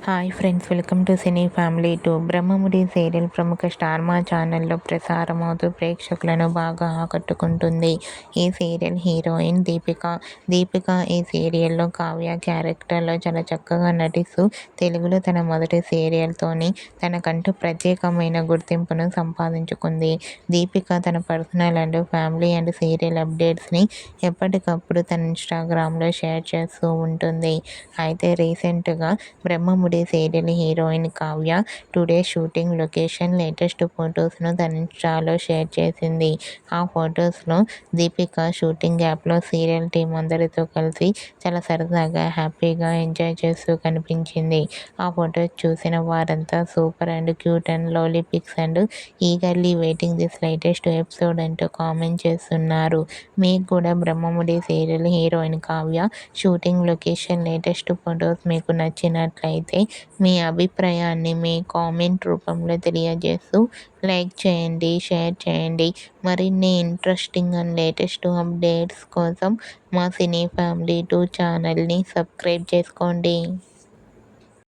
Hi friends, welcome to cine family 2. Brahmamudi serial ప్రముఖ star మా ఛానల్లో ప్రసారమవుతూ ప్రేక్షకులను బాగా ఆకట్టుకుంటుంది. ఈ సీరియల్ హీరోయిన్ దీపిక ఈ సీరియల్లో కావ్య క్యారెక్టర్లో చాలా చక్కగా నటిస్తూ తెలుగులో తన మొదటి సీరియల్తోని తనకంటూ ప్రత్యేకమైన గుర్తింపును సంపాదించుకుంది. దీపిక తన personal and family and serial అప్డేట్స్ని ఎప్పటికప్పుడు తన ఇన్స్టాగ్రామ్లో షేర్ చేస్తూ ఉంటుంది. అయితే రీసెంట్గా Brahmamudi serial heroine Kavya today shooting location latest ఫొటోస్ను తన ఇన్స్టాలో షేర్ చేసింది. ఆ ఫొటోస్లో దీపిక షూటింగ్ యాప్లో సీరియల్ టీం అందరితో కలిసి చాలా సరదాగా హ్యాపీగా ఎంజాయ్ చేస్తూ కనిపించింది. ఆ ఫొటోస్ చూసిన వారంతా super and cute and lovely pics and eagerly waiting this latest episode అంటూ కామెంట్ చేస్తున్నారు. మీకు కూడా Brahmamudi serial heroine Kavya shooting location latest photos మీకు నచ్చినట్లయితే మీ అభిప్రాయాన్ని మీ కామెంట్ రూపంలో తెలియజేస్తూ లైక్ చేయండి, షేర్ చేయండి. మరిన్ని ఇంట్రెస్టింగ్ అండ్ లేటెస్ట్ అప్డేట్స్ కోసం మా సినీ ఫ్యామిలీ 2 ఛానల్ని సబ్స్క్రైబ్ చేసుకోండి.